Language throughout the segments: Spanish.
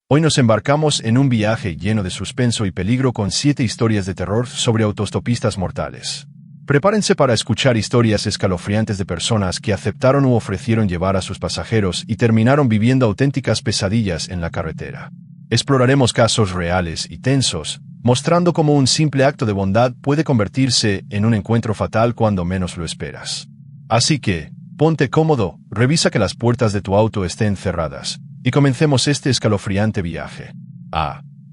Hoy nos embarcamos en un viaje lleno de suspenso y peligro con 7 historias de terror sobre autostopistas mortales. Prepárense para escuchar historias escalofriantes de personas que aceptaron u ofrecieron llevar a sus pasajeros y terminaron viviendo auténticas pesadillas en la carretera. Exploraremos casos reales y tensos, mostrando cómo un simple acto de bondad puede convertirse en un encuentro fatal cuando menos lo esperas. Así que, ponte cómodo, revisa que las puertas de tu auto estén cerradas, y comencemos este escalofriante viaje.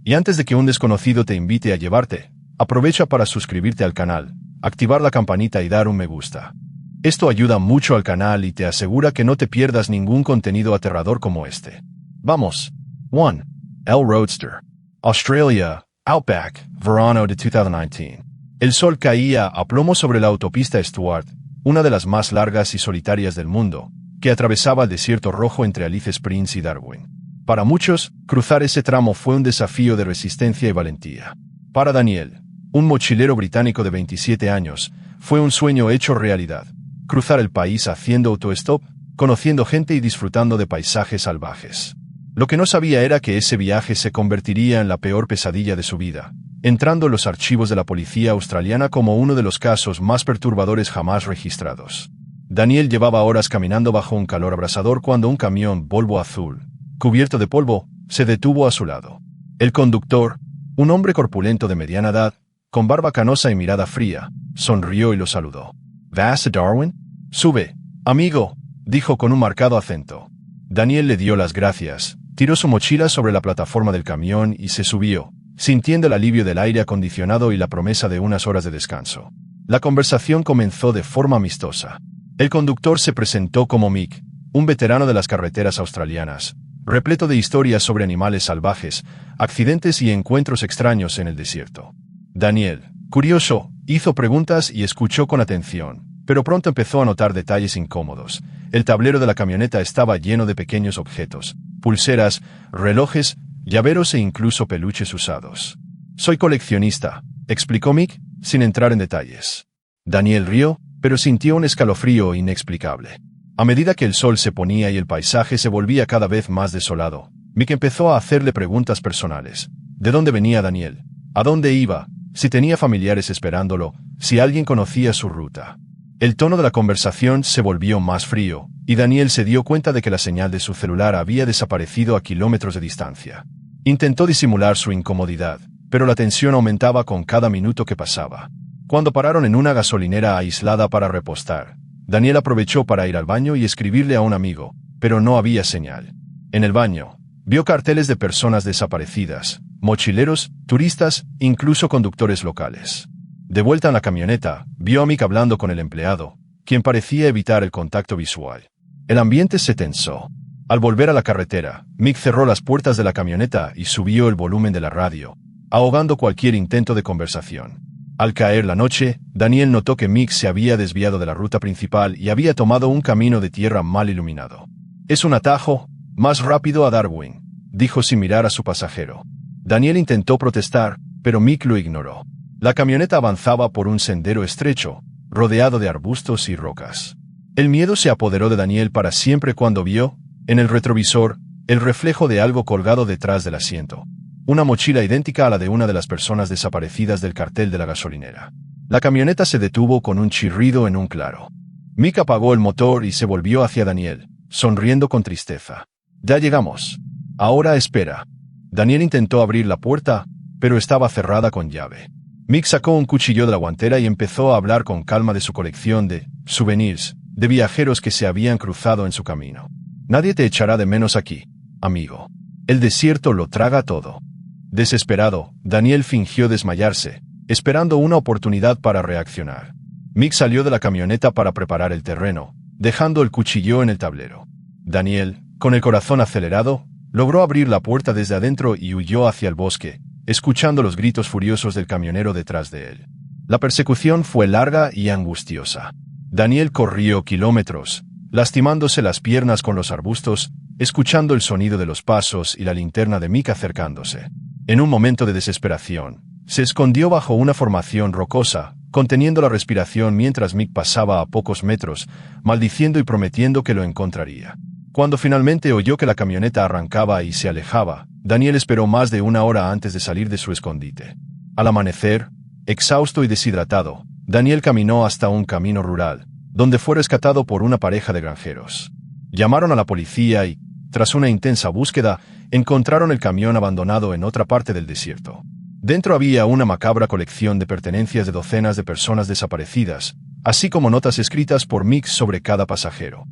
Y antes de que un desconocido te invite a llevarte, aprovecha para suscribirte al canal, activar la campanita y dar un me gusta. Esto ayuda mucho al canal y te asegura que no te pierdas ningún contenido aterrador como este. ¡Vamos! 1. El Roadster. Australia, Outback, verano de 2019. El sol caía a plomo sobre la autopista Stuart, una de las más largas y solitarias del mundo, que atravesaba el desierto rojo entre Alice Springs y Darwin. Para muchos, cruzar ese tramo fue un desafío de resistencia y valentía. Para Daniel, un mochilero británico de 27 años, fue un sueño hecho realidad. Cruzar el país haciendo autostop, conociendo gente y disfrutando de paisajes salvajes. Lo que no sabía era que ese viaje se convertiría en la peor pesadilla de su vida, entrando en los archivos de la policía australiana como uno de los casos más perturbadores jamás registrados. Daniel llevaba horas caminando bajo un calor abrasador cuando un camión Volvo azul, cubierto de polvo, se detuvo a su lado. El conductor, un hombre corpulento de mediana edad, con barba canosa y mirada fría, sonrió y lo saludó. ¿Vas a Darwin? Sube, amigo, dijo con un marcado acento. Daniel le dio las gracias, tiró su mochila sobre la plataforma del camión y se subió, sintiendo el alivio del aire acondicionado y la promesa de unas horas de descanso. La conversación comenzó de forma amistosa. El conductor se presentó como Mick, un veterano de las carreteras australianas, repleto de historias sobre animales salvajes, accidentes y encuentros extraños en el desierto. Daniel, curioso, hizo preguntas y escuchó con atención, pero pronto empezó a notar detalles incómodos. El tablero de la camioneta estaba lleno de pequeños objetos, pulseras, relojes, llaveros e incluso peluches usados. «Soy coleccionista», explicó Mick, sin entrar en detalles. Daniel rió, pero sintió un escalofrío inexplicable. A medida que el sol se ponía y el paisaje se volvía cada vez más desolado, Mick empezó a hacerle preguntas personales. ¿De dónde venía Daniel? ¿A dónde iba? Si tenía familiares esperándolo, si alguien conocía su ruta. El tono de la conversación se volvió más frío, y Daniel se dio cuenta de que la señal de su celular había desaparecido a kilómetros de distancia. Intentó disimular su incomodidad, pero la tensión aumentaba con cada minuto que pasaba. Cuando pararon en una gasolinera aislada para repostar, Daniel aprovechó para ir al baño y escribirle a un amigo, pero no había señal. En el baño, vio carteles de personas desaparecidas, mochileros, turistas, incluso conductores locales. De vuelta en la camioneta, vio a Mick hablando con el empleado, quien parecía evitar el contacto visual. El ambiente se tensó. Al volver a la carretera, Mick cerró las puertas de la camioneta y subió el volumen de la radio, ahogando cualquier intento de conversación. Al caer la noche, Daniel notó que Mick se había desviado de la ruta principal y había tomado un camino de tierra mal iluminado. «Es un atajo, más rápido a Darwin», dijo sin mirar a su pasajero. Daniel intentó protestar, pero Mick lo ignoró. La camioneta avanzaba por un sendero estrecho, rodeado de arbustos y rocas. El miedo se apoderó de Daniel para siempre cuando vio, en el retrovisor, el reflejo de algo colgado detrás del asiento. Una mochila idéntica a la de una de las personas desaparecidas del cartel de la gasolinera. La camioneta se detuvo con un chirrido en un claro. Mick apagó el motor y se volvió hacia Daniel, sonriendo con tristeza. «Ya llegamos. Ahora espera». Daniel intentó abrir la puerta, pero estaba cerrada con llave. Mick sacó un cuchillo de la guantera y empezó a hablar con calma de su colección de souvenirs, de viajeros que se habían cruzado en su camino. «Nadie te echará de menos aquí, amigo. El desierto lo traga todo». Desesperado, Daniel fingió desmayarse, esperando una oportunidad para reaccionar. Mick salió de la camioneta para preparar el terreno, dejando el cuchillo en el tablero. Daniel, con el corazón acelerado, logró abrir la puerta desde adentro y huyó hacia el bosque, escuchando los gritos furiosos del camionero detrás de él. La persecución fue larga y angustiosa. Daniel corrió kilómetros, lastimándose las piernas con los arbustos, escuchando el sonido de los pasos y la linterna de Mick acercándose. En un momento de desesperación, se escondió bajo una formación rocosa, conteniendo la respiración mientras Mick pasaba a pocos metros, maldiciendo y prometiendo que lo encontraría. Cuando finalmente oyó que la camioneta arrancaba y se alejaba, Daniel esperó más de una hora antes de salir de su escondite. Al amanecer, exhausto y deshidratado, Daniel caminó hasta un camino rural, donde fue rescatado por una pareja de granjeros. Llamaron a la policía y, tras una intensa búsqueda, encontraron el camión abandonado en otra parte del desierto. Dentro había una macabra colección de pertenencias de docenas de personas desaparecidas, así como notas escritas por Mick sobre cada pasajero.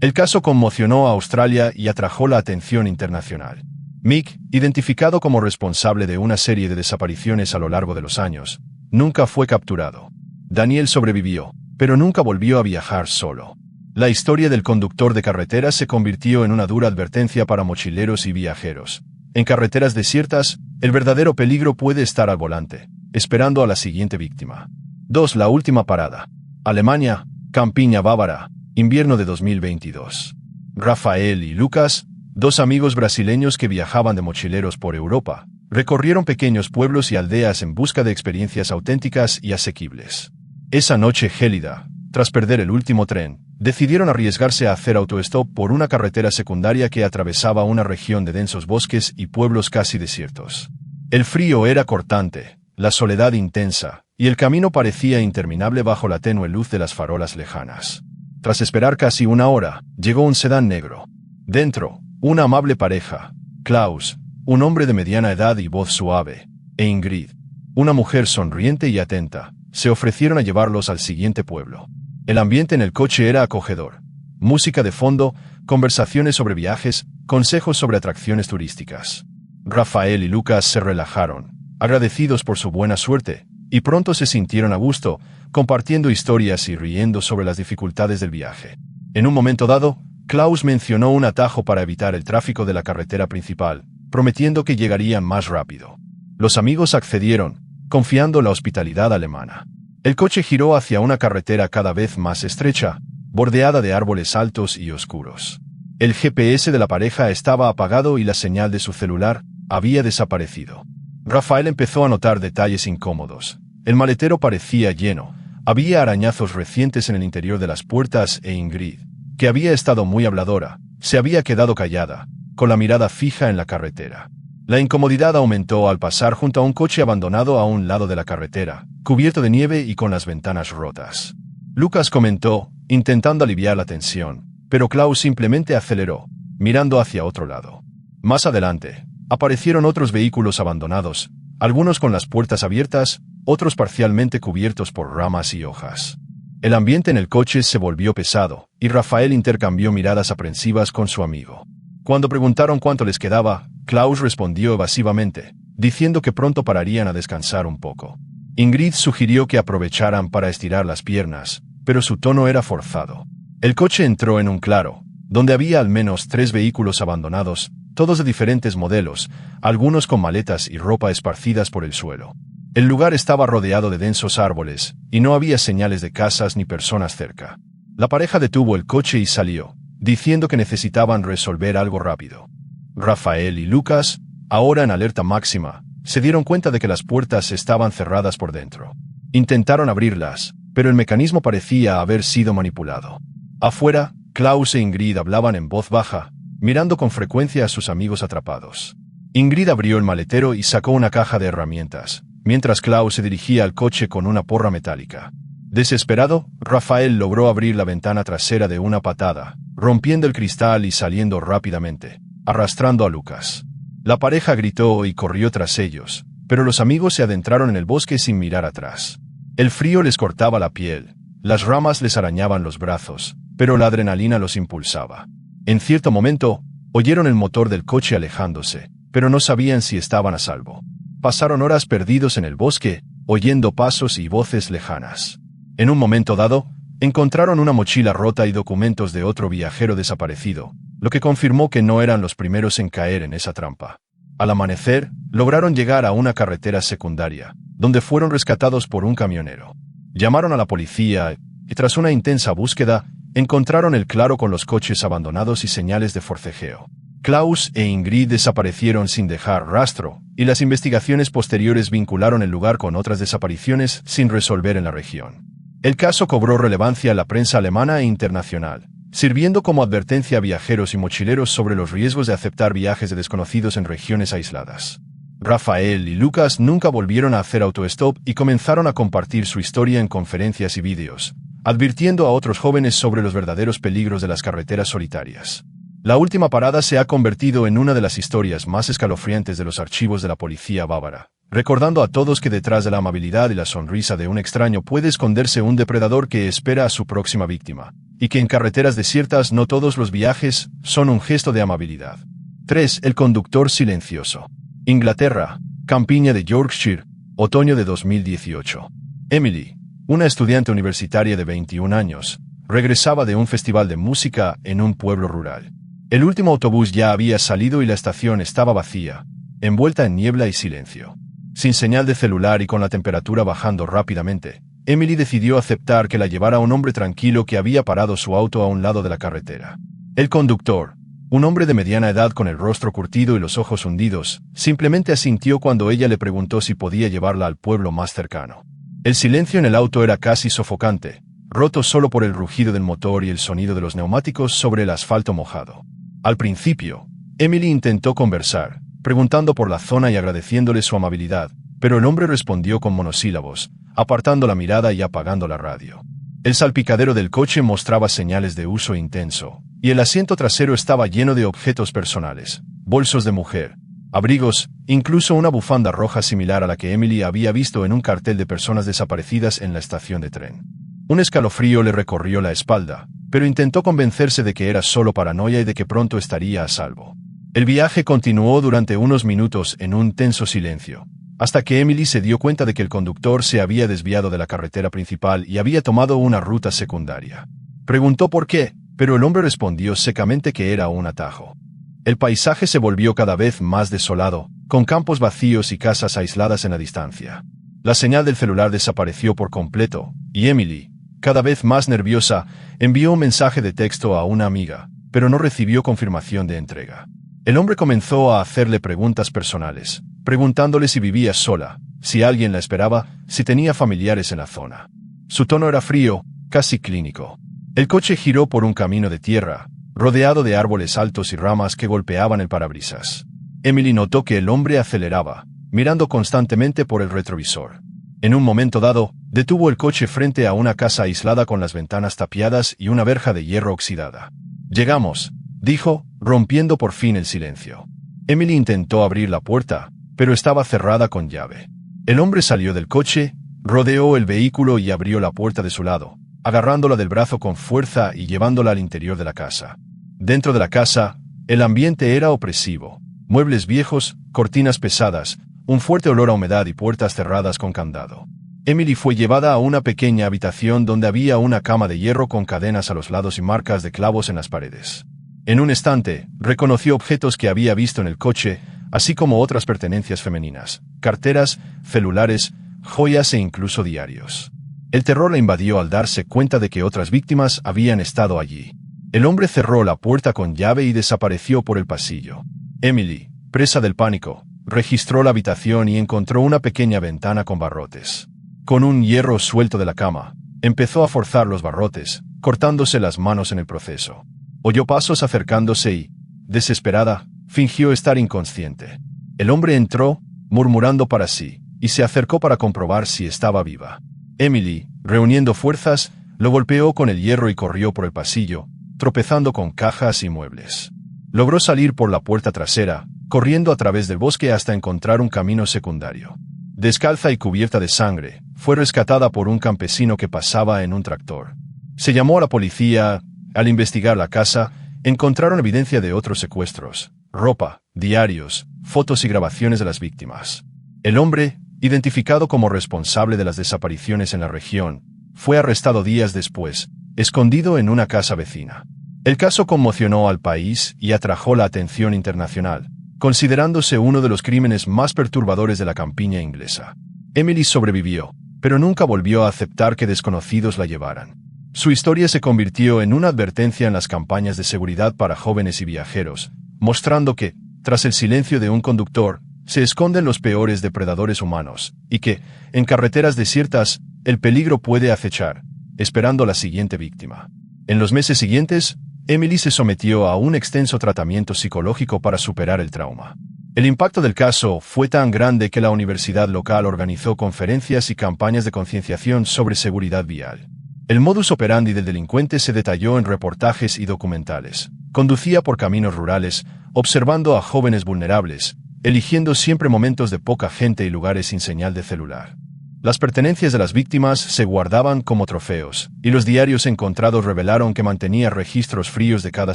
El caso conmocionó a Australia y atrajo la atención internacional. Mick, identificado como responsable de una serie de desapariciones a lo largo de los años, nunca fue capturado. Daniel sobrevivió, pero nunca volvió a viajar solo. La historia del conductor de carreteras se convirtió en una dura advertencia para mochileros y viajeros. En carreteras desiertas, el verdadero peligro puede estar al volante, esperando a la siguiente víctima. 2. La última parada. Alemania, Campiña Bávara, invierno de 2022. Rafael y Lucas, dos amigos brasileños que viajaban de mochileros por Europa, recorrieron pequeños pueblos y aldeas en busca de experiencias auténticas y asequibles. Esa noche gélida, tras perder el último tren, decidieron arriesgarse a hacer autostop por una carretera secundaria que atravesaba una región de densos bosques y pueblos casi desiertos. El frío era cortante, la soledad intensa, y el camino parecía interminable bajo la tenue luz de las farolas lejanas. Tras esperar casi una hora, llegó un sedán negro. Dentro, una amable pareja, Klaus, un hombre de mediana edad y voz suave, e Ingrid, una mujer sonriente y atenta, se ofrecieron a llevarlos al siguiente pueblo. El ambiente en el coche era acogedor. Música de fondo, conversaciones sobre viajes, consejos sobre atracciones turísticas. Rafael y Lucas se relajaron, agradecidos por su buena suerte, y pronto se sintieron a gusto, compartiendo historias y riendo sobre las dificultades del viaje. En un momento dado, Klaus mencionó un atajo para evitar el tráfico de la carretera principal, prometiendo que llegarían más rápido. Los amigos accedieron, confiando en la hospitalidad alemana. El coche giró hacia una carretera cada vez más estrecha, bordeada de árboles altos y oscuros. El GPS de la pareja estaba apagado y la señal de su celular había desaparecido. Rafael empezó a notar detalles incómodos. El maletero parecía lleno, había arañazos recientes en el interior de las puertas e Ingrid, que había estado muy habladora, se había quedado callada, con la mirada fija en la carretera. La incomodidad aumentó al pasar junto a un coche abandonado a un lado de la carretera, cubierto de nieve y con las ventanas rotas. Lucas comentó, intentando aliviar la tensión, pero Klaus simplemente aceleró, mirando hacia otro lado. Más adelante, aparecieron otros vehículos abandonados, algunos con las puertas abiertas, otros parcialmente cubiertos por ramas y hojas. El ambiente en el coche se volvió pesado, y Rafael intercambió miradas aprensivas con su amigo. Cuando preguntaron cuánto les quedaba, Klaus respondió evasivamente, diciendo que pronto pararían a descansar un poco. Ingrid sugirió que aprovecharan para estirar las piernas, pero su tono era forzado. El coche entró en un claro, donde había al menos 3 vehículos abandonados, todos de diferentes modelos, algunos con maletas y ropa esparcidas por el suelo. El lugar estaba rodeado de densos árboles, y no había señales de casas ni personas cerca. La pareja detuvo el coche y salió, diciendo que necesitaban resolver algo rápido. Rafael y Lucas, ahora en alerta máxima, se dieron cuenta de que las puertas estaban cerradas por dentro. Intentaron abrirlas, pero el mecanismo parecía haber sido manipulado. Afuera, Klaus e Ingrid hablaban en voz baja, mirando con frecuencia a sus amigos atrapados. Ingrid abrió el maletero y sacó una caja de herramientas, mientras Klaus se dirigía al coche con una porra metálica. Desesperado, Rafael logró abrir la ventana trasera de una patada, rompiendo el cristal y saliendo rápidamente, arrastrando a Lucas. La pareja gritó y corrió tras ellos, pero los amigos se adentraron en el bosque sin mirar atrás. El frío les cortaba la piel, las ramas les arañaban los brazos, pero la adrenalina los impulsaba. En cierto momento, oyeron el motor del coche alejándose, pero no sabían si estaban a salvo. Pasaron horas perdidos en el bosque, oyendo pasos y voces lejanas. En un momento dado, encontraron una mochila rota y documentos de otro viajero desaparecido, lo que confirmó que no eran los primeros en caer en esa trampa. Al amanecer, lograron llegar a una carretera secundaria, donde fueron rescatados por un camionero. Llamaron a la policía y tras una intensa búsqueda, encontraron el claro con los coches abandonados y señales de forcejeo. Klaus e Ingrid desaparecieron sin dejar rastro, y las investigaciones posteriores vincularon el lugar con otras desapariciones sin resolver en la región. El caso cobró relevancia en la prensa alemana e internacional, sirviendo como advertencia a viajeros y mochileros sobre los riesgos de aceptar viajes de desconocidos en regiones aisladas. Rafael y Lucas nunca volvieron a hacer autostop y comenzaron a compartir su historia en conferencias y vídeos, advirtiendo a otros jóvenes sobre los verdaderos peligros de las carreteras solitarias. La última parada se ha convertido en una de las historias más escalofriantes de los archivos de la policía bávara, recordando a todos que detrás de la amabilidad y la sonrisa de un extraño puede esconderse un depredador que espera a su próxima víctima, y que en carreteras desiertas no todos los viajes son un gesto de amabilidad. 3. El conductor silencioso. Inglaterra, campiña de Yorkshire, otoño de 2018. Emily, una estudiante universitaria de 21 años, regresaba de un festival de música en un pueblo rural. El último autobús ya había salido y la estación estaba vacía, envuelta en niebla y silencio. Sin señal de celular y con la temperatura bajando rápidamente, Emily decidió aceptar que la llevara un hombre tranquilo que había parado su auto a un lado de la carretera. El conductor, un hombre de mediana edad con el rostro curtido y los ojos hundidos, simplemente asintió cuando ella le preguntó si podía llevarla al pueblo más cercano. El silencio en el auto era casi sofocante, roto solo por el rugido del motor y el sonido de los neumáticos sobre el asfalto mojado. Al principio, Emily intentó conversar, preguntando por la zona y agradeciéndole su amabilidad, pero el hombre respondió con monosílabos, apartando la mirada y apagando la radio. El salpicadero del coche mostraba señales de uso intenso, y el asiento trasero estaba lleno de objetos personales, bolsos de mujer, abrigos, incluso una bufanda roja similar a la que Emily había visto en un cartel de personas desaparecidas en la estación de tren. Un escalofrío le recorrió la espalda, pero intentó convencerse de que era solo paranoia y de que pronto estaría a salvo. El viaje continuó durante unos minutos en un tenso silencio, hasta que Emily se dio cuenta de que el conductor se había desviado de la carretera principal y había tomado una ruta secundaria. Preguntó por qué, pero el hombre respondió secamente que era un atajo. El paisaje se volvió cada vez más desolado, con campos vacíos y casas aisladas en la distancia. La señal del celular desapareció por completo, y Emily, cada vez más nerviosa, envió un mensaje de texto a una amiga, pero no recibió confirmación de entrega. El hombre comenzó a hacerle preguntas personales, preguntándole si vivía sola, si alguien la esperaba, si tenía familiares en la zona. Su tono era frío, casi clínico. El coche giró por un camino de tierra, rodeado de árboles altos y ramas que golpeaban el parabrisas. Emily notó que el hombre aceleraba, mirando constantemente por el retrovisor. En un momento dado, detuvo el coche frente a una casa aislada con las ventanas tapiadas y una verja de hierro oxidada. «Llegamos», dijo, rompiendo por fin el silencio. Emily intentó abrir la puerta, pero estaba cerrada con llave. El hombre salió del coche, rodeó el vehículo y abrió la puerta de su lado, agarrándola del brazo con fuerza y llevándola al interior de la casa. Dentro de la casa, el ambiente era opresivo. Muebles viejos, cortinas pesadas, un fuerte olor a humedad y puertas cerradas con candado. Emily fue llevada a una pequeña habitación donde había una cama de hierro con cadenas a los lados y marcas de clavos en las paredes. En un instante, reconoció objetos que había visto en el coche, así como otras pertenencias femeninas, carteras, celulares, joyas e incluso diarios. El terror la invadió al darse cuenta de que otras víctimas habían estado allí. El hombre cerró la puerta con llave y desapareció por el pasillo. Emily, presa del pánico, registró la habitación y encontró una pequeña ventana con barrotes. Con un hierro suelto de la cama, empezó a forzar los barrotes, cortándose las manos en el proceso. Oyó pasos acercándose y, desesperada, fingió estar inconsciente. El hombre entró, murmurando para sí, y se acercó para comprobar si estaba viva. Emily, reuniendo fuerzas, lo golpeó con el hierro y corrió por el pasillo, tropezando con cajas y muebles. Logró salir por la puerta trasera, corriendo a través del bosque hasta encontrar un camino secundario. Descalza y cubierta de sangre, fue rescatada por un campesino que pasaba en un tractor. Se llamó a la policía. Al investigar la casa, encontraron evidencia de otros secuestros, ropa, diarios, fotos y grabaciones de las víctimas. El hombre, identificado como responsable de las desapariciones en la región, fue arrestado días después, escondido en una casa vecina. El caso conmocionó al país y atrajo la atención internacional, considerándose uno de los crímenes más perturbadores de la campiña inglesa. Emily sobrevivió, pero nunca volvió a aceptar que desconocidos la llevaran. Su historia se convirtió en una advertencia en las campañas de seguridad para jóvenes y viajeros, mostrando que, tras el silencio de un conductor, se esconden los peores depredadores humanos, y que, en carreteras desiertas, el peligro puede acechar, esperando la siguiente víctima. En los meses siguientes, Emily se sometió a un extenso tratamiento psicológico para superar el trauma. El impacto del caso fue tan grande que la universidad local organizó conferencias y campañas de concienciación sobre seguridad vial. El modus operandi del delincuente se detalló en reportajes y documentales. Conducía por caminos rurales, observando a jóvenes vulnerables, eligiendo siempre momentos de poca gente y lugares sin señal de celular. Las pertenencias de las víctimas se guardaban como trofeos, y los diarios encontrados revelaron que mantenía registros fríos de cada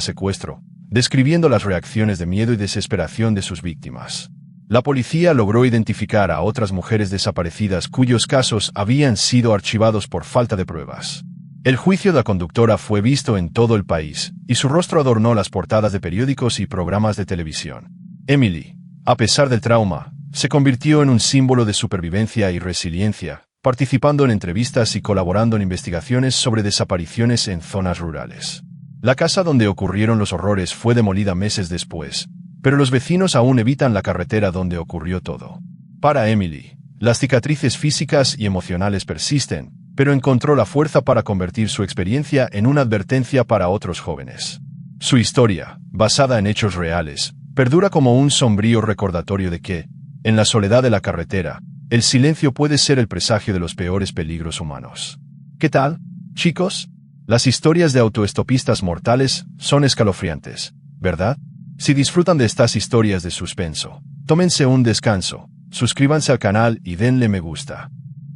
secuestro, describiendo las reacciones de miedo y desesperación de sus víctimas. La policía logró identificar a otras mujeres desaparecidas cuyos casos habían sido archivados por falta de pruebas. El juicio de la conductora fue visto en todo el país, y su rostro adornó las portadas de periódicos y programas de televisión. Emily, a pesar del trauma, se convirtió en un símbolo de supervivencia y resiliencia, participando en entrevistas y colaborando en investigaciones sobre desapariciones en zonas rurales. La casa donde ocurrieron los horrores fue demolida meses después, pero los vecinos aún evitan la carretera donde ocurrió todo. Para Emily, las cicatrices físicas y emocionales persisten, pero encontró la fuerza para convertir su experiencia en una advertencia para otros jóvenes. Su historia, basada en hechos reales, perdura como un sombrío recordatorio de que, en la soledad de la carretera, el silencio puede ser el presagio de los peores peligros humanos. ¿Qué tal, chicos? Las historias de autoestopistas mortales son escalofriantes, ¿verdad? Si disfrutan de estas historias de suspenso, tómense un descanso, suscríbanse al canal y denle me gusta.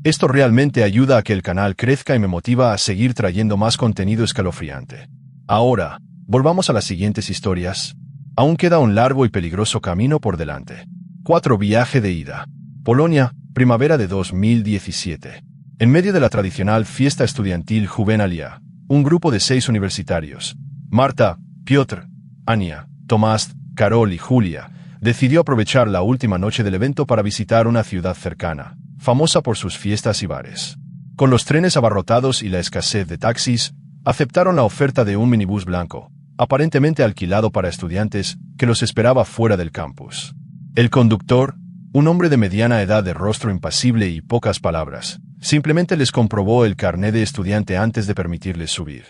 Esto realmente ayuda a que el canal crezca y me motiva a seguir trayendo más contenido escalofriante. Ahora, volvamos a las siguientes historias. Aún queda un largo y peligroso camino por delante. 4. Viaje de ida. Polonia, primavera de 2017. En medio de la tradicional fiesta estudiantil Juvenalia, un grupo de 6 universitarios, Marta, Piotr, Ania, Tomás, Karol y Julia, decidió aprovechar la última noche del evento para visitar una ciudad cercana, famosa por sus fiestas y bares. Con los trenes abarrotados y la escasez de taxis, aceptaron la oferta de un minibús blanco, aparentemente alquilado para estudiantes, que los esperaba fuera del campus. El conductor, un hombre de mediana edad de rostro impasible y pocas palabras, simplemente les comprobó el carné de estudiante antes de permitirles subir.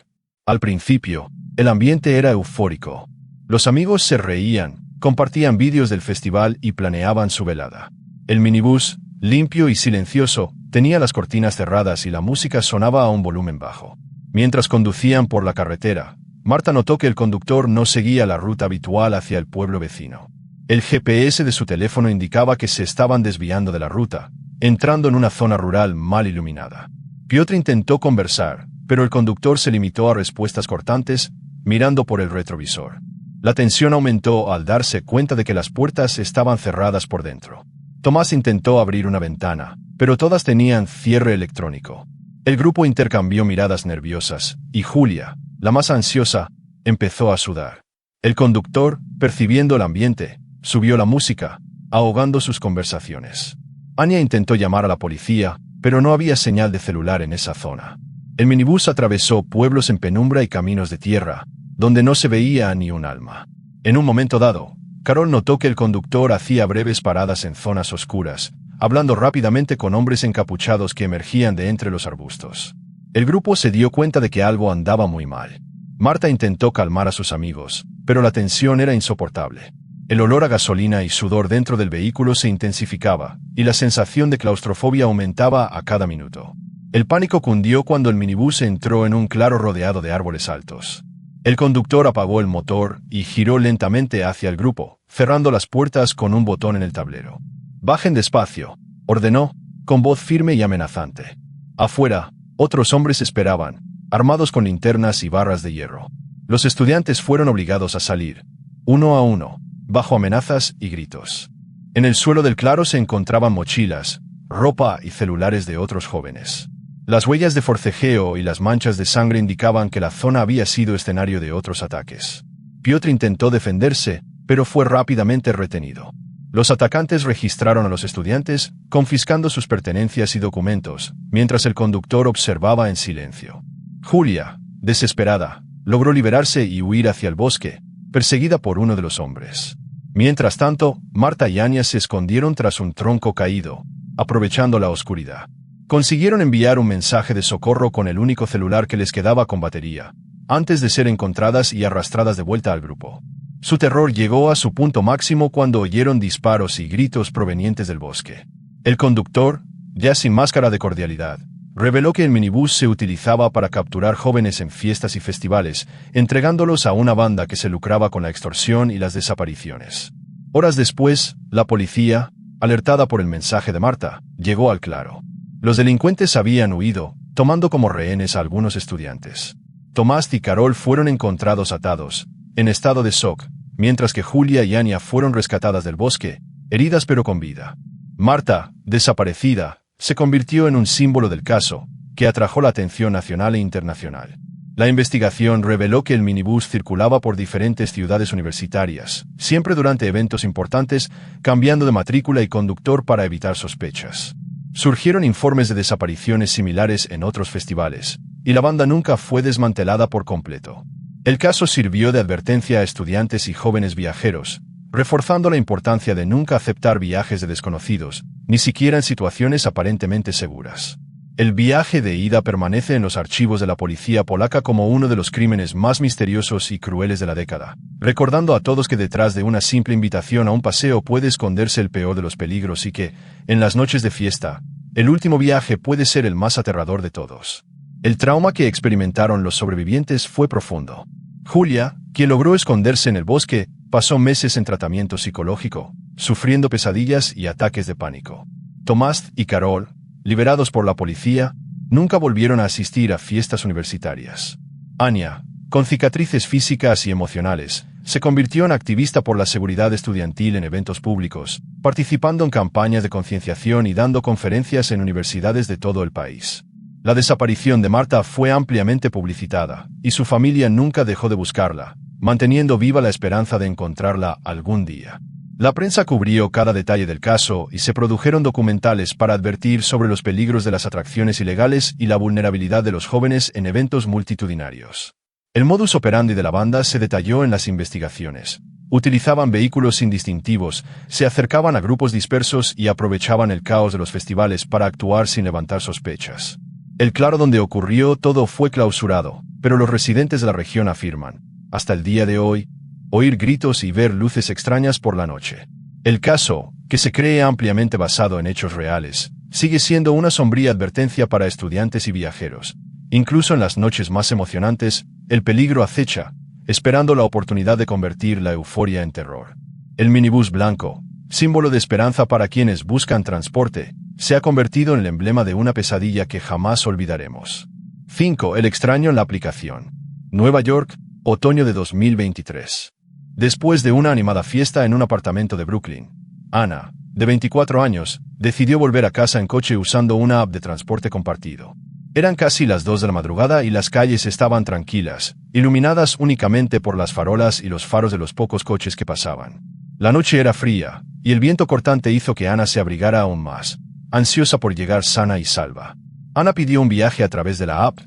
Al principio, el ambiente era eufórico. Los amigos se reían, compartían vídeos del festival y planeaban su velada. El minibús, limpio y silencioso, tenía las cortinas cerradas y la música sonaba a un volumen bajo. Mientras conducían por la carretera, Marta notó que el conductor no seguía la ruta habitual hacia el pueblo vecino. El GPS de su teléfono indicaba que se estaban desviando de la ruta, entrando en una zona rural mal iluminada. Piotr intentó conversar, pero el conductor se limitó a respuestas cortantes, mirando por el retrovisor. La tensión aumentó al darse cuenta de que las puertas estaban cerradas por dentro. Tomás intentó abrir una ventana, pero todas tenían cierre electrónico. El grupo intercambió miradas nerviosas, y Julia, la más ansiosa, empezó a sudar. El conductor, percibiendo el ambiente, subió la música, ahogando sus conversaciones. Ania intentó llamar a la policía, pero no había señal de celular en esa zona. El minibús atravesó pueblos en penumbra y caminos de tierra, donde no se veía ni un alma. En un momento dado, Karol notó que el conductor hacía breves paradas en zonas oscuras, hablando rápidamente con hombres encapuchados que emergían de entre los arbustos. El grupo se dio cuenta de que algo andaba muy mal. Marta intentó calmar a sus amigos, pero la tensión era insoportable. El olor a gasolina y sudor dentro del vehículo se intensificaba, y la sensación de claustrofobia aumentaba a cada minuto. El pánico cundió cuando el minibús entró en un claro rodeado de árboles altos. El conductor apagó el motor y giró lentamente hacia el grupo, cerrando las puertas con un botón en el tablero. «Bajen despacio», ordenó, con voz firme y amenazante. Afuera, otros hombres esperaban, armados con linternas y barras de hierro. Los estudiantes fueron obligados a salir, uno a uno, bajo amenazas y gritos. En el suelo del claro se encontraban mochilas, ropa y celulares de otros jóvenes. Las huellas de forcejeo y las manchas de sangre indicaban que la zona había sido escenario de otros ataques. Piotr intentó defenderse, pero fue rápidamente retenido. Los atacantes registraron a los estudiantes, confiscando sus pertenencias y documentos, mientras el conductor observaba en silencio. Julia, desesperada, logró liberarse y huir hacia el bosque, perseguida por uno de los hombres. Mientras tanto, Marta y Ania se escondieron tras un tronco caído, aprovechando la oscuridad. Consiguieron enviar un mensaje de socorro con el único celular que les quedaba con batería, antes de ser encontradas y arrastradas de vuelta al grupo. Su terror llegó a su punto máximo cuando oyeron disparos y gritos provenientes del bosque. El conductor, ya sin máscara de cordialidad, reveló que el minibús se utilizaba para capturar jóvenes en fiestas y festivales, entregándolos a una banda que se lucraba con la extorsión y las desapariciones. Horas después, la policía, alertada por el mensaje de Marta, llegó al claro. Los delincuentes habían huido, tomando como rehenes a algunos estudiantes. Tomás y Carol fueron encontrados atados, en estado de shock, mientras que Julia y Anya fueron rescatadas del bosque, heridas pero con vida. Marta, desaparecida, se convirtió en un símbolo del caso, que atrajo la atención nacional e internacional. La investigación reveló que el minibús circulaba por diferentes ciudades universitarias, siempre durante eventos importantes, cambiando de matrícula y conductor para evitar sospechas. Surgieron informes de desapariciones similares en otros festivales, y la banda nunca fue desmantelada por completo. El caso sirvió de advertencia a estudiantes y jóvenes viajeros, reforzando la importancia de nunca aceptar viajes de desconocidos, ni siquiera en situaciones aparentemente seguras. El viaje de ida permanece en los archivos de la policía polaca como uno de los crímenes más misteriosos y crueles de la década, recordando a todos que detrás de una simple invitación a un paseo puede esconderse el peor de los peligros y que, en las noches de fiesta, el último viaje puede ser el más aterrador de todos. El trauma que experimentaron los sobrevivientes fue profundo. Julia, quien logró esconderse en el bosque, pasó meses en tratamiento psicológico, sufriendo pesadillas y ataques de pánico. Tomás y Carol, liberados por la policía, nunca volvieron a asistir a fiestas universitarias. Anya, con cicatrices físicas y emocionales, se convirtió en activista por la seguridad estudiantil en eventos públicos, participando en campañas de concienciación y dando conferencias en universidades de todo el país. La desaparición de Marta fue ampliamente publicitada, y su familia nunca dejó de buscarla, manteniendo viva la esperanza de encontrarla algún día. La prensa cubrió cada detalle del caso y se produjeron documentales para advertir sobre los peligros de las atracciones ilegales y la vulnerabilidad de los jóvenes en eventos multitudinarios. El modus operandi de la banda se detalló en las investigaciones. Utilizaban vehículos indistintivos, se acercaban a grupos dispersos y aprovechaban el caos de los festivales para actuar sin levantar sospechas. El claro donde ocurrió todo fue clausurado, pero los residentes de la región afirman, hasta el día de hoy, oír gritos y ver luces extrañas por la noche. El caso, que se cree ampliamente basado en hechos reales, sigue siendo una sombría advertencia para estudiantes y viajeros. Incluso en las noches más emocionantes, el peligro acecha, esperando la oportunidad de convertir la euforia en terror. El minibús blanco, símbolo de esperanza para quienes buscan transporte, se ha convertido en el emblema de una pesadilla que jamás olvidaremos. 5. El extraño en la aplicación. Nueva York, otoño de 2023. Después de una animada fiesta en un apartamento de Brooklyn, Ana, de 24 años, decidió volver a casa en coche usando una app de transporte compartido. Eran casi las 2 de la madrugada y las calles estaban tranquilas, iluminadas únicamente por las farolas y los faros de los pocos coches que pasaban. La noche era fría, y el viento cortante hizo que Ana se abrigara aún más, ansiosa por llegar sana y salva. Ana pidió un viaje a través de la app.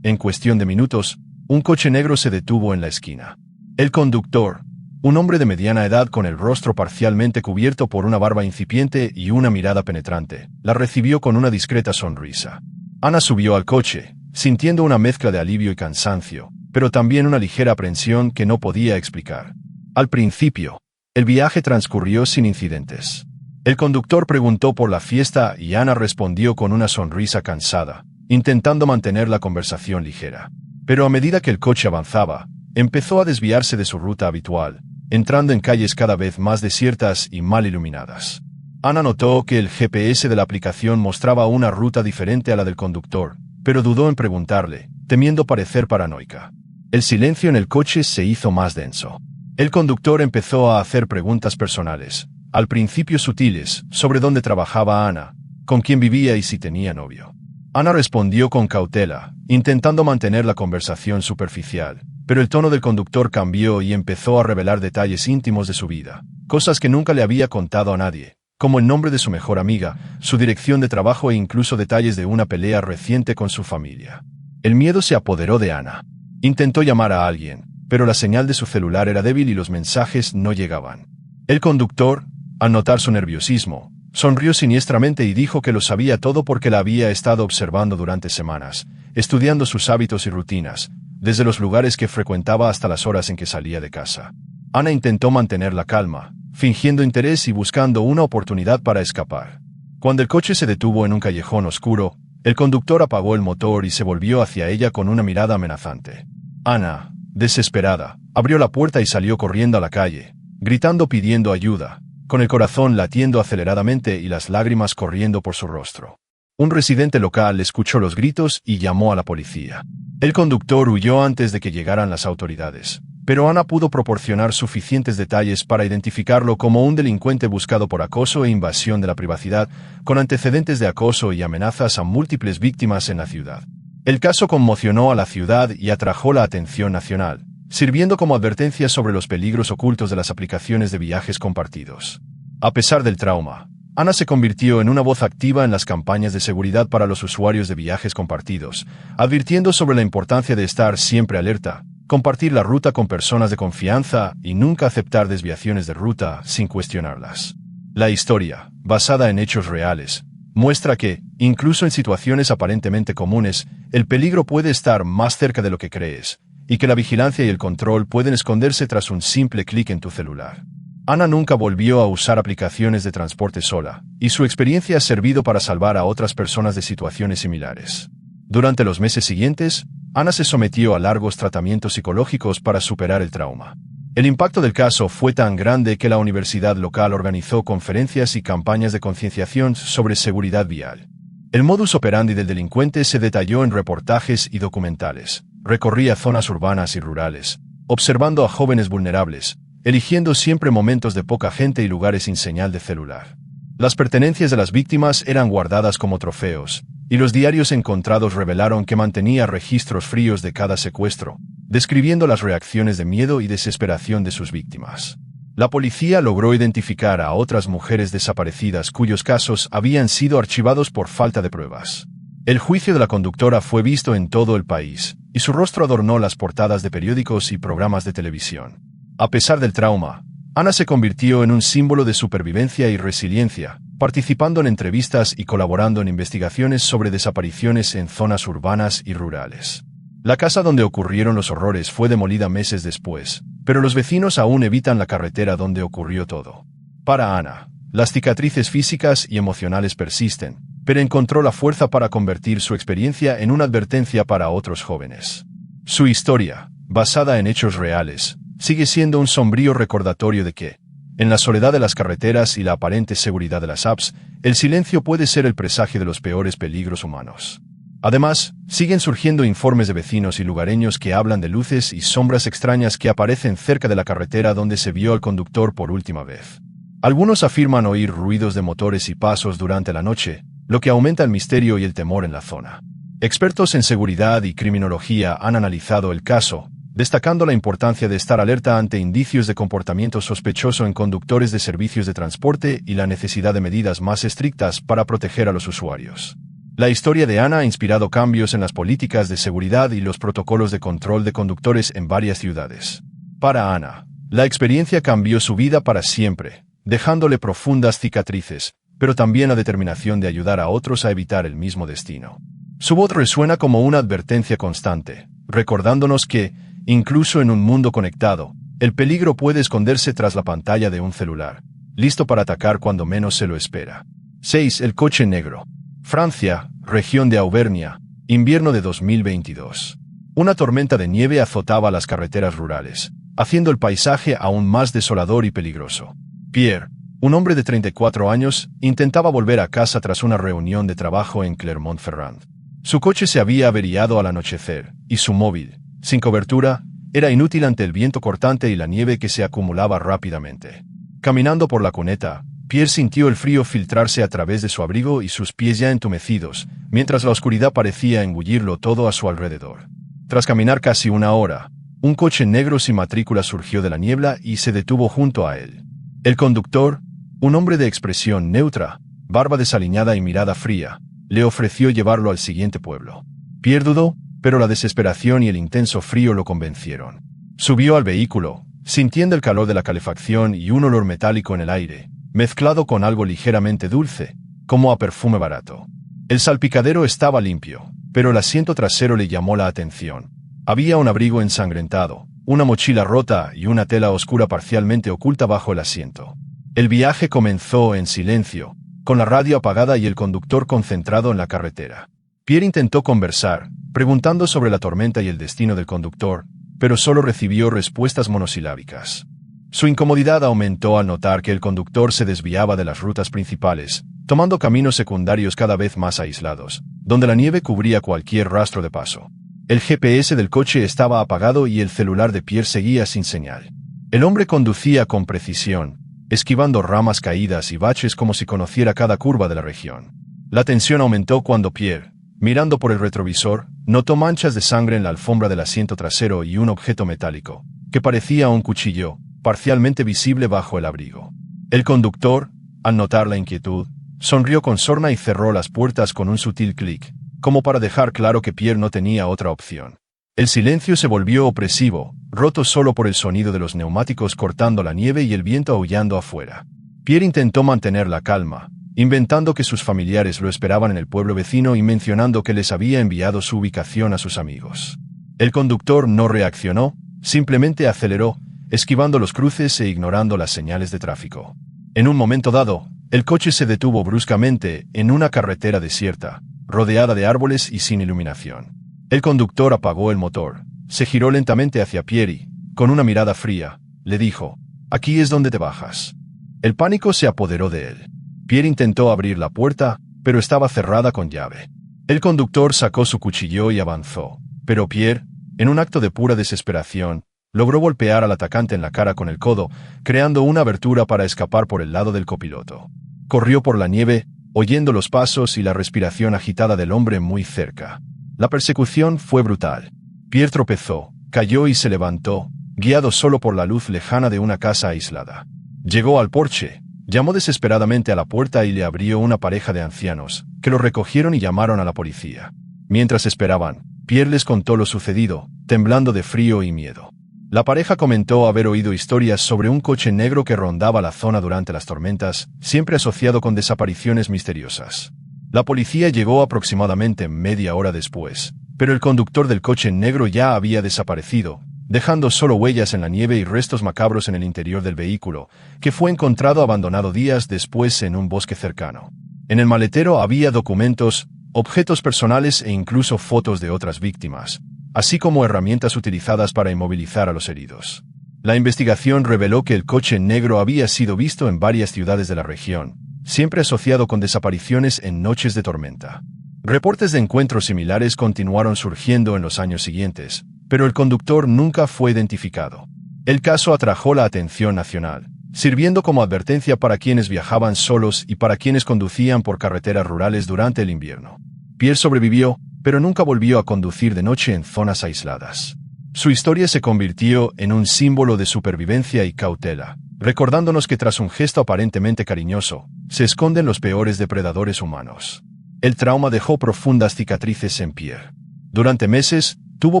En cuestión de minutos, un coche negro se detuvo en la esquina. El conductor, un hombre de mediana edad con el rostro parcialmente cubierto por una barba incipiente y una mirada penetrante, la recibió con una discreta sonrisa. Ana subió al coche, sintiendo una mezcla de alivio y cansancio, pero también una ligera aprensión que no podía explicar. Al principio, el viaje transcurrió sin incidentes. El conductor preguntó por la fiesta y Ana respondió con una sonrisa cansada, intentando mantener la conversación ligera. Pero a medida que el coche avanzaba, empezó a desviarse de su ruta habitual, entrando en calles cada vez más desiertas y mal iluminadas. Ana notó que el GPS de la aplicación mostraba una ruta diferente a la del conductor, pero dudó en preguntarle, temiendo parecer paranoica. El silencio en el coche se hizo más denso. El conductor empezó a hacer preguntas personales, al principio sutiles, sobre dónde trabajaba Ana, con quién vivía y si tenía novio. Ana respondió con cautela, intentando mantener la conversación superficial, pero el tono del conductor cambió y empezó a revelar detalles íntimos de su vida, cosas que nunca le había contado a nadie, como el nombre de su mejor amiga, su dirección de trabajo e incluso detalles de una pelea reciente con su familia. El miedo se apoderó de Ana. Intentó llamar a alguien, pero la señal de su celular era débil y los mensajes no llegaban. El conductor, al notar su nerviosismo, sonrió siniestramente y dijo que lo sabía todo porque la había estado observando durante semanas, estudiando sus hábitos y rutinas, desde los lugares que frecuentaba hasta las horas en que salía de casa. Ana intentó mantener la calma, fingiendo interés y buscando una oportunidad para escapar. Cuando el coche se detuvo en un callejón oscuro, el conductor apagó el motor y se volvió hacia ella con una mirada amenazante. Ana, desesperada, abrió la puerta y salió corriendo a la calle, gritando pidiendo ayuda, con el corazón latiendo aceleradamente y las lágrimas corriendo por su rostro. Un residente local escuchó los gritos y llamó a la policía. El conductor huyó antes de que llegaran las autoridades, pero Ana pudo proporcionar suficientes detalles para identificarlo como un delincuente buscado por acoso e invasión de la privacidad, con antecedentes de acoso y amenazas a múltiples víctimas en la ciudad. El caso conmocionó a la ciudad y atrajo la atención nacional, sirviendo como advertencia sobre los peligros ocultos de las aplicaciones de viajes compartidos. A pesar del trauma, Ana se convirtió en una voz activa en las campañas de seguridad para los usuarios de viajes compartidos, advirtiendo sobre la importancia de estar siempre alerta, compartir la ruta con personas de confianza y nunca aceptar desviaciones de ruta sin cuestionarlas. La historia, basada en hechos reales, muestra que, incluso en situaciones aparentemente comunes, el peligro puede estar más cerca de lo que crees, y que la vigilancia y el control pueden esconderse tras un simple clic en tu celular. Ana nunca volvió a usar aplicaciones de transporte sola, y su experiencia ha servido para salvar a otras personas de situaciones similares. Durante los meses siguientes, Ana se sometió a largos tratamientos psicológicos para superar el trauma. El impacto del caso fue tan grande que la universidad local organizó conferencias y campañas de concienciación sobre seguridad vial. El modus operandi del delincuente se detalló en reportajes y documentales. Recorría zonas urbanas y rurales, observando a jóvenes vulnerables, eligiendo siempre momentos de poca gente y lugares sin señal de celular. Las pertenencias de las víctimas eran guardadas como trofeos, y los diarios encontrados revelaron que mantenía registros fríos de cada secuestro, describiendo las reacciones de miedo y desesperación de sus víctimas. La policía logró identificar a otras mujeres desaparecidas cuyos casos habían sido archivados por falta de pruebas. El juicio de la conductora fue visto en todo el país, y su rostro adornó las portadas de periódicos y programas de televisión. A pesar del trauma, Ana se convirtió en un símbolo de supervivencia y resiliencia, participando en entrevistas y colaborando en investigaciones sobre desapariciones en zonas urbanas y rurales. La casa donde ocurrieron los horrores fue demolida meses después, pero los vecinos aún evitan la carretera donde ocurrió todo. Para Ana, las cicatrices físicas y emocionales persisten, pero encontró la fuerza para convertir su experiencia en una advertencia para otros jóvenes. Su historia, basada en hechos reales, sigue siendo un sombrío recordatorio de que, en la soledad de las carreteras y la aparente seguridad de las apps, el silencio puede ser el presagio de los peores peligros humanos. Además, siguen surgiendo informes de vecinos y lugareños que hablan de luces y sombras extrañas que aparecen cerca de la carretera donde se vio al conductor por última vez. Algunos afirman oír ruidos de motores y pasos durante la noche, lo que aumenta el misterio y el temor en la zona. Expertos en seguridad y criminología han analizado el caso, destacando la importancia de estar alerta ante indicios de comportamiento sospechoso en conductores de servicios de transporte y la necesidad de medidas más estrictas para proteger a los usuarios. La historia de Ana ha inspirado cambios en las políticas de seguridad y los protocolos de control de conductores en varias ciudades. Para Ana, la experiencia cambió su vida para siempre, dejándole profundas cicatrices, pero también la determinación de ayudar a otros a evitar el mismo destino. Su voz resuena como una advertencia constante, recordándonos que, incluso en un mundo conectado, el peligro puede esconderse tras la pantalla de un celular, listo para atacar cuando menos se lo espera. 6. El coche negro. Francia, región de Auvernia, invierno de 2022. Una tormenta de nieve azotaba las carreteras rurales, haciendo el paisaje aún más desolador y peligroso. Pierre, un hombre de 34 años, intentaba volver a casa tras una reunión de trabajo en Clermont-Ferrand. Su coche se había averiado al anochecer, y su móvil, sin cobertura, era inútil ante el viento cortante y la nieve que se acumulaba rápidamente. Caminando por la cuneta, Pierre sintió el frío filtrarse a través de su abrigo y sus pies ya entumecidos, mientras la oscuridad parecía engullirlo todo a su alrededor. Tras caminar casi una hora, un coche negro sin matrícula surgió de la niebla y se detuvo junto a él. El conductor, un hombre de expresión neutra, barba desaliñada y mirada fría, le ofreció llevarlo al siguiente pueblo. Pierre dudó, pero la desesperación y el intenso frío lo convencieron. Subió al vehículo, sintiendo el calor de la calefacción y un olor metálico en el aire, mezclado con algo ligeramente dulce, como a perfume barato. El salpicadero estaba limpio, pero el asiento trasero le llamó la atención. Había un abrigo ensangrentado, una mochila rota y una tela oscura parcialmente oculta bajo el asiento. El viaje comenzó en silencio, con la radio apagada y el conductor concentrado en la carretera. Pierre intentó conversar, preguntando sobre la tormenta y el destino del conductor, pero solo recibió respuestas monosilábicas. Su incomodidad aumentó al notar que el conductor se desviaba de las rutas principales, tomando caminos secundarios cada vez más aislados, donde la nieve cubría cualquier rastro de paso. El GPS del coche estaba apagado y el celular de Pierre seguía sin señal. El hombre conducía con precisión, esquivando ramas caídas y baches como si conociera cada curva de la región. La tensión aumentó cuando Pierre, mirando por el retrovisor, notó manchas de sangre en la alfombra del asiento trasero y un objeto metálico, que parecía un cuchillo, parcialmente visible bajo el abrigo. El conductor, al notar la inquietud, sonrió con sorna y cerró las puertas con un sutil clic, como para dejar claro que Pierre no tenía otra opción. El silencio se volvió opresivo, roto solo por el sonido de los neumáticos cortando la nieve y el viento aullando afuera. Pierre intentó mantener la calma, inventando que sus familiares lo esperaban en el pueblo vecino y mencionando que les había enviado su ubicación a sus amigos. El conductor no reaccionó, simplemente aceleró, esquivando los cruces e ignorando las señales de tráfico. En un momento dado, el coche se detuvo bruscamente en una carretera desierta, rodeada de árboles y sin iluminación. El conductor apagó el motor, se giró lentamente hacia Pierre y, con una mirada fría, le dijo: «Aquí es donde te bajas». El pánico se apoderó de él. Pierre intentó abrir la puerta, pero estaba cerrada con llave. El conductor sacó su cuchillo y avanzó, pero Pierre, en un acto de pura desesperación, logró golpear al atacante en la cara con el codo, creando una abertura para escapar por el lado del copiloto. Corrió por la nieve, oyendo los pasos y la respiración agitada del hombre muy cerca. La persecución fue brutal. Pierre tropezó, cayó y se levantó, guiado solo por la luz lejana de una casa aislada. Llegó al porche, llamó desesperadamente a la puerta y le abrió una pareja de ancianos, que lo recogieron y llamaron a la policía. Mientras esperaban, Pierre les contó lo sucedido, temblando de frío y miedo. La pareja comentó haber oído historias sobre un coche negro que rondaba la zona durante las tormentas, siempre asociado con desapariciones misteriosas. La policía llegó aproximadamente media hora después, pero el conductor del coche negro ya había desaparecido, dejando solo huellas en la nieve y restos macabros en el interior del vehículo, que fue encontrado abandonado días después en un bosque cercano. En el maletero había documentos, objetos personales e incluso fotos de otras víctimas, así como herramientas utilizadas para inmovilizar a los heridos. La investigación reveló que el coche negro había sido visto en varias ciudades de la región, siempre asociado con desapariciones en noches de tormenta. Reportes de encuentros similares continuaron surgiendo en los años siguientes, pero el conductor nunca fue identificado. El caso atrajo la atención nacional, sirviendo como advertencia para quienes viajaban solos y para quienes conducían por carreteras rurales durante el invierno. Pierre sobrevivió, pero nunca volvió a conducir de noche en zonas aisladas. Su historia se convirtió en un símbolo de supervivencia y cautela, recordándonos que tras un gesto aparentemente cariñoso, se esconden los peores depredadores humanos. El trauma dejó profundas cicatrices en Pierre. Durante meses, tuvo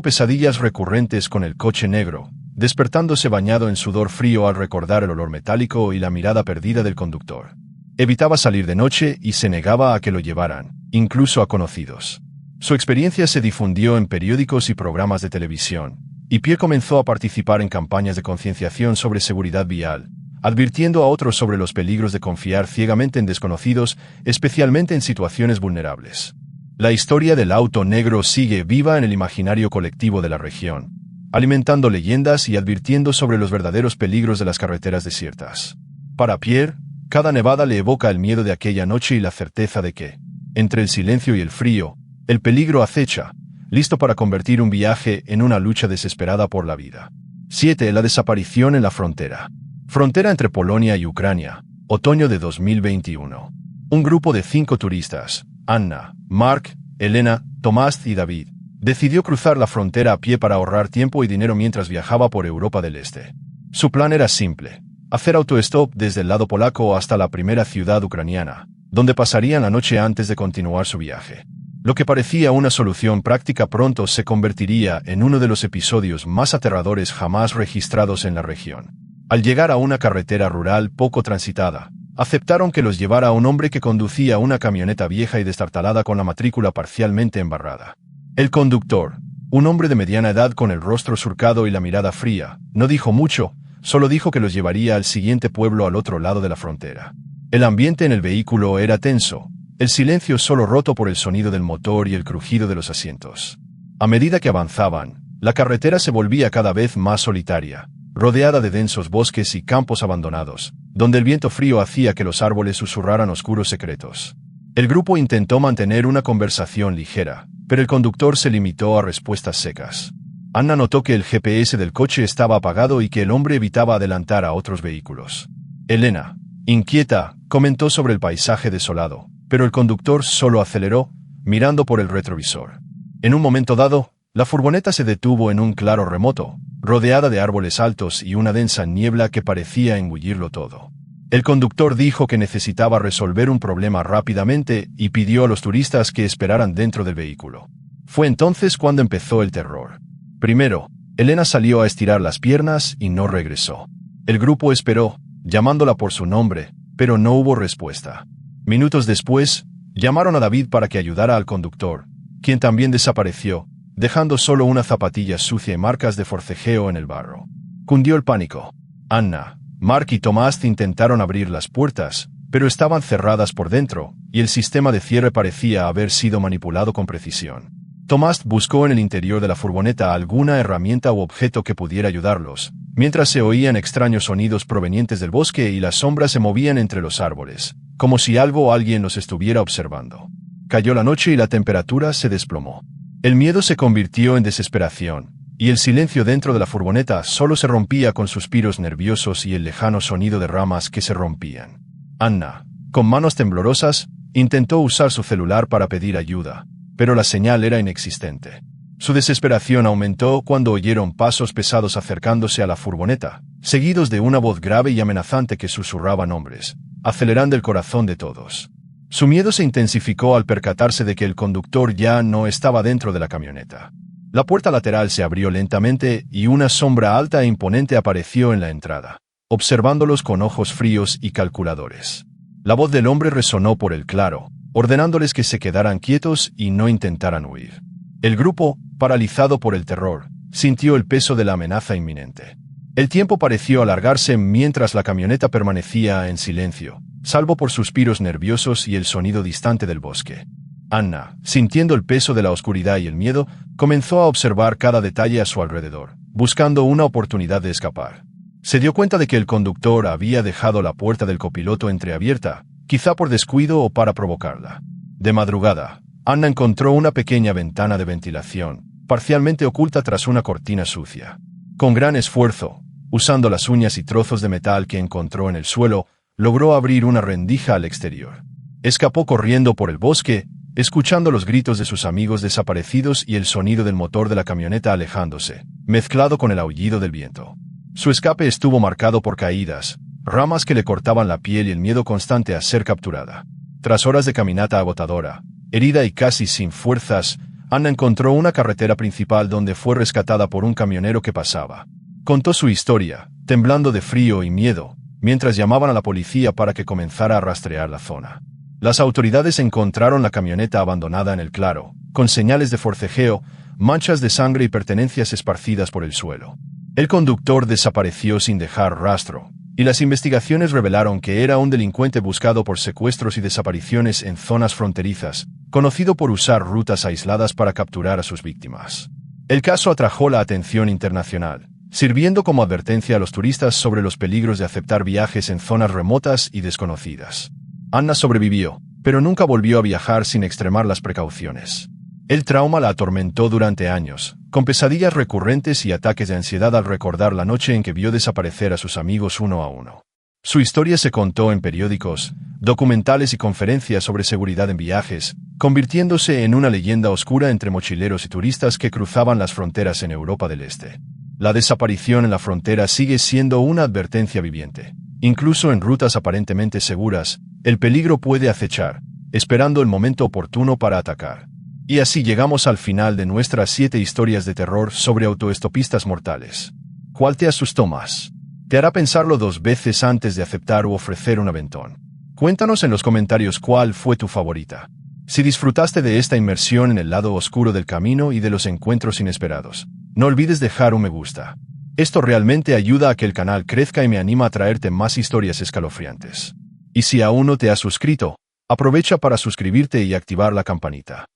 pesadillas recurrentes con el coche negro, despertándose bañado en sudor frío al recordar el olor metálico y la mirada perdida del conductor. Evitaba salir de noche y se negaba a que lo llevaran, incluso a conocidos. Su experiencia se difundió en periódicos y programas de televisión, y Pierre comenzó a participar en campañas de concienciación sobre seguridad vial, advirtiendo a otros sobre los peligros de confiar ciegamente en desconocidos, especialmente en situaciones vulnerables. La historia del auto negro sigue viva en el imaginario colectivo de la región, alimentando leyendas y advirtiendo sobre los verdaderos peligros de las carreteras desiertas. Para Pierre, cada nevada le evoca el miedo de aquella noche y la certeza de que, entre el silencio y el frío, el peligro acecha, listo para convertir un viaje en una lucha desesperada por la vida. 7. La desaparición en la frontera. Frontera entre Polonia y Ucrania, otoño de 2021. Un grupo de 5 turistas, Anna, Mark, Elena, Tomás y David, decidió cruzar la frontera a pie para ahorrar tiempo y dinero mientras viajaba por Europa del Este. Su plan era simple: hacer autostop desde el lado polaco hasta la primera ciudad ucraniana, donde pasarían la noche antes de continuar su viaje. Lo que parecía una solución práctica pronto se convertiría en uno de los episodios más aterradores jamás registrados en la región. Al llegar a una carretera rural poco transitada, aceptaron que los llevara un hombre que conducía una camioneta vieja y destartalada con la matrícula parcialmente embarrada. El conductor, Un hombre de mediana edad con el rostro surcado y la mirada fría. No dijo mucho, solo dijo que los llevaría al siguiente pueblo al otro lado de la frontera. El ambiente en el vehículo era tenso, el silencio solo roto por el sonido del motor y el crujido de los asientos. A medida que avanzaban, la carretera se volvía cada vez más solitaria, rodeada de densos bosques y campos abandonados, donde el viento frío hacía que los árboles susurraran oscuros secretos. El grupo intentó mantener una conversación ligera, pero el conductor se limitó a respuestas secas. Anna notó que el GPS del coche estaba apagado y que el hombre evitaba adelantar a otros vehículos. Elena, inquieta, comentó sobre el paisaje desolado, pero el conductor solo aceleró, mirando por el retrovisor. En un momento dado, la furgoneta se detuvo en un claro remoto, rodeada de árboles altos y una densa niebla que parecía engullirlo todo. El conductor dijo que necesitaba resolver un problema rápidamente y pidió a los turistas que esperaran dentro del vehículo. Fue entonces cuando empezó el terror. Primero, Elena salió a estirar las piernas y no regresó. El grupo esperó, llamándola por su nombre, pero no hubo respuesta. Minutos después, llamaron a David para que ayudara al conductor, quien también desapareció, dejando solo una zapatilla sucia y marcas de forcejeo en el barro. Cundió el pánico. Anna, Mark y Tomás intentaron abrir las puertas, pero estaban cerradas por dentro, y el sistema de cierre parecía haber sido manipulado con precisión. Tomás buscó en el interior de la furgoneta alguna herramienta u objeto que pudiera ayudarlos, mientras se oían extraños sonidos provenientes del bosque y las sombras se movían entre los árboles, como si algo o alguien los estuviera observando. Cayó la noche y la temperatura se desplomó. El miedo se convirtió en desesperación, y el silencio dentro de la furgoneta solo se rompía con suspiros nerviosos y el lejano sonido de ramas que se rompían. Anna, con manos temblorosas, intentó usar su celular para pedir ayuda, pero la señal era inexistente. Su desesperación aumentó cuando oyeron pasos pesados acercándose a la furgoneta, seguidos de una voz grave y amenazante que susurraba nombres, acelerando el corazón de todos. Su miedo se intensificó al percatarse de que el conductor ya no estaba dentro de la camioneta. La puerta lateral se abrió lentamente y una sombra alta e imponente apareció en la entrada, observándolos con ojos fríos y calculadores. La voz del hombre resonó por el claro, ordenándoles que se quedaran quietos y no intentaran huir. El grupo, paralizado por el terror, sintió el peso de la amenaza inminente. El tiempo pareció alargarse mientras la camioneta permanecía en silencio, salvo por suspiros nerviosos y el sonido distante del bosque. Anna, sintiendo el peso de la oscuridad y el miedo, comenzó a observar cada detalle a su alrededor, buscando una oportunidad de escapar. Se dio cuenta de que el conductor había dejado la puerta del copiloto entreabierta, quizá por descuido o para provocarla. De madrugada, Anna encontró una pequeña ventana de ventilación, parcialmente oculta tras una cortina sucia. Con gran esfuerzo, usando las uñas y trozos de metal que encontró en el suelo, logró abrir una rendija al exterior. Escapó corriendo por el bosque, escuchando los gritos de sus amigos desaparecidos y el sonido del motor de la camioneta alejándose, mezclado con el aullido del viento. Su escape estuvo marcado por caídas, ramas que le cortaban la piel y el miedo constante a ser capturada. Tras horas de caminata agotadora, herida y casi sin fuerzas, Anna encontró una carretera principal donde fue rescatada por un camionero que pasaba. Contó su historia, temblando de frío y miedo, mientras llamaban a la policía para que comenzara a rastrear la zona. Las autoridades encontraron la camioneta abandonada en el claro, con señales de forcejeo, manchas de sangre y pertenencias esparcidas por el suelo. El conductor desapareció sin dejar rastro, y las investigaciones revelaron que era un delincuente buscado por secuestros y desapariciones en zonas fronterizas, conocido por usar rutas aisladas para capturar a sus víctimas. El caso atrajo la atención internacional, sirviendo como advertencia a los turistas sobre los peligros de aceptar viajes en zonas remotas y desconocidas. Anna sobrevivió, pero nunca volvió a viajar sin extremar las precauciones. El trauma la atormentó durante años, con pesadillas recurrentes y ataques de ansiedad al recordar la noche en que vio desaparecer a sus amigos uno a uno. Su historia se contó en periódicos, documentales y conferencias sobre seguridad en viajes, convirtiéndose en una leyenda oscura entre mochileros y turistas que cruzaban las fronteras en Europa del Este. La desaparición en la frontera sigue siendo una advertencia viviente. Incluso en rutas aparentemente seguras, el peligro puede acechar, esperando el momento oportuno para atacar. Y así llegamos al final de nuestras 7 historias de terror sobre autoestopistas mortales. ¿Cuál te asustó más? ¿Te hará pensarlo 2 veces antes de aceptar u ofrecer un aventón? Cuéntanos en los comentarios cuál fue tu favorita. Si disfrutaste de esta inmersión en el lado oscuro del camino y de los encuentros inesperados, no olvides dejar un me gusta. Esto realmente ayuda a que el canal crezca y me anima a traerte más historias escalofriantes. Y si aún no te has suscrito, aprovecha para suscribirte y activar la campanita.